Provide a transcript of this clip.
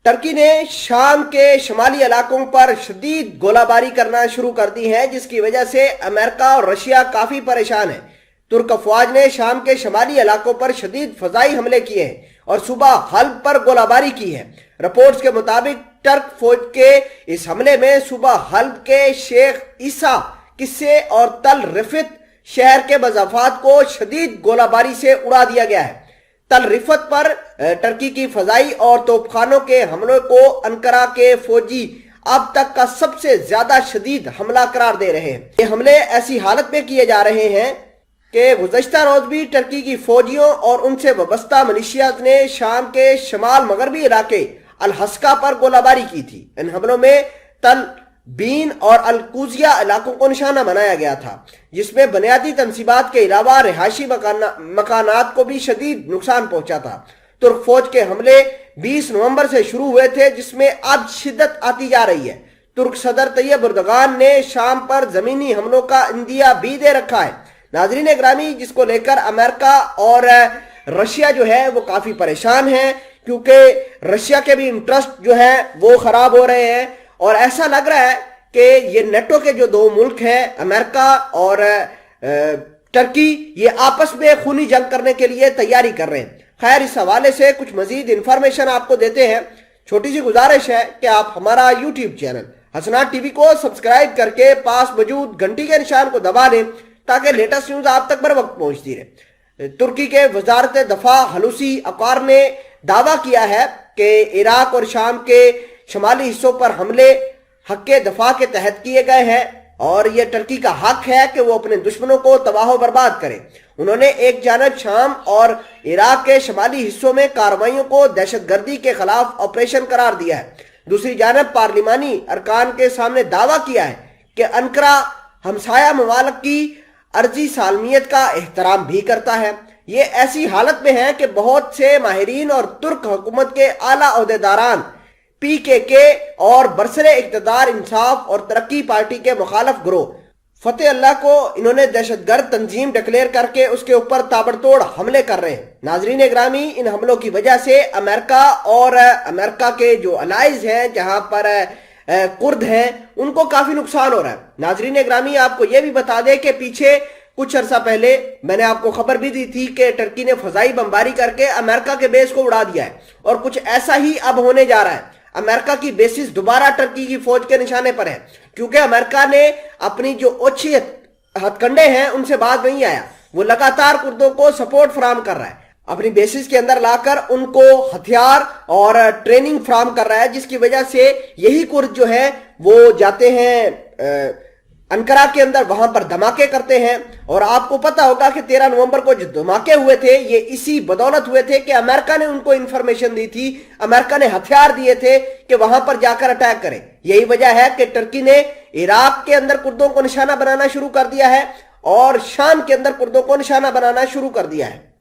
Turkey ने शाम के शमाली इलाकों पर शदीद गोलाबारी करना शुरू कर दी है, जिसकी वजह से अमेरिका और रशिया काफी परेशान है। तुर्क अफवाज ने शाम के शमाली इलाकों पर शदीद फजाई हमले किए हैं और सुबह हल्ब पर गोलाबारी की है। रिपोर्ट्स के मुताबिक टर्क फौज के इस हमले में सुबह हल्ब के शेख ईसा किस्से और तल रिफत शहर के मजाफात को शदीद गोलाबारी से उड़ा दिया गया है। तल रिफत पर टर्की की फजाई और तोपखानों के हमलों को अंकारा के फौजी अब तक का सबसे ज्यादा शदीद हमला करार दे रहे हैं। ये हमले ऐसी हालत में किए जा रहे हैं कि गुज़श्ता रोज भी टर्की की फौजियों और उनसे वाबस्ता मिलिशियाज ने शाम के शमाल मगरबी इलाके अल हस्का पर गोलाबारी की थी। इन हमलों में तल बीन और अलकुजिया इलाकों को निशाना बनाया गया था, जिसमें बुनियादी तनसीबात के अलावा रिहायशी मकानात को भी शदीद नुकसान पहुंचा था। तुर्क फौज के हमले 20 नवंबर से शुरू हुए थे, जिसमें अब शिद्दत आती जा रही है। तुर्क सदर तैयब एर्दोगान ने शाम पर जमीनी हमलों का इंदिया भी दे रखा है। नाजरीन ग्रामी, जिसको लेकर अमेरिका और रशिया जो है वो काफी परेशान है, क्योंकि रशिया के भी इंटरेस्ट जो है वो खराब हो रहे हैं और ऐसा लग रहा है कि ये नेटो के जो दो मुल्क हैं, अमेरिका और टर्की, ये आपस में खूनी जंग करने के लिए तैयारी कर रहे हैं। खैर, इस हवाले से कुछ मजीद इंफॉर्मेशन आपको देते हैं। छोटी सी गुजारिश है कि आप हमारा यूट्यूब चैनल हसनात टीवी को सब्सक्राइब करके पास मौजूद घंटी के निशान को दबा दें, ताकि लेटेस्ट न्यूज आप तक बर वक्त पहुंचती रहे। तुर्की के वजारत दफा हलूसी अकार ने दावा किया है कि इराक और शाम के शमाली हिस्सों पर हमले हक़ दफा के तहत किए गए हैं और यह टर्की का हक है कि वो अपने दुश्मनों को तबाह बर्बाद करे। उन्होंने एक जानब शाम और इराक के शमाली हिस्सों में कार्रवाइयों को दहशतगर्दी के खिलाफ ऑपरेशन करार दिया है। दूसरी जानब पार्लिमानी अरकान के सामने दावा किया है कि अंकारा हमसाया ममालिक की अर्जी सालमियत का एहतराम भी करता है। ये ऐसी हालत में है कि बहुत से माहिरीन और तुर्क हुकूमत के आला ओहदेदारान पीकेके और बरसरे इक़्तिदार इंसाफ और तरक्की पार्टी के मुखालफ ग्रोह फतेह अल्लाह को इन्होंने दहशतगर्द तंजीम डिक्लेयर करके उसके ऊपर ताबड़तोड़ हमले कर रहे हैं। नाजरीन ग्रामी, इन हमलों की वजह से अमेरिका और अमेरिका के जो अलाइज हैं, जहां पर कुर्द हैं, उनको काफी नुकसान हो रहा है। नाजरीन ग्रामी, आपको यह भी बता दें कि पीछे कुछ अरसा पहले मैंने आपको खबर भी दी थी कि टर्की ने फजाई बमबारी करके अमेरिका के बेस को उड़ा दिया है और कुछ ऐसा ही अब होने जा रहा है। अमेरिका की बेसिस दोबारा टर्की की फौज के निशाने पर है, क्योंकि अमेरिका ने अपनी जो ओछी हथकंडे हैं उनसे बाज नहीं आया। वो लगातार कुर्दों को सपोर्ट फराम कर रहा है, अपनी बेसिस के अंदर लाकर उनको हथियार और ट्रेनिंग फराम कर रहा है, जिसकी वजह से यही कुर्द जो है वो जाते हैं अंकारा के अंदर, वहां पर धमाके करते हैं। और आपको पता होगा कि 13 नवंबर को जो धमाके हुए थे, ये इसी बदौलत हुए थे कि अमेरिका ने उनको इंफॉर्मेशन दी थी, अमेरिका ने हथियार दिए थे कि वहां पर जाकर अटैक करें। यही वजह है कि टर्की ने इराक के अंदर कुर्दों को निशाना बनाना शुरू कर दिया है और शाम के अंदर कुर्दों को निशाना बनाना शुरू कर दिया है।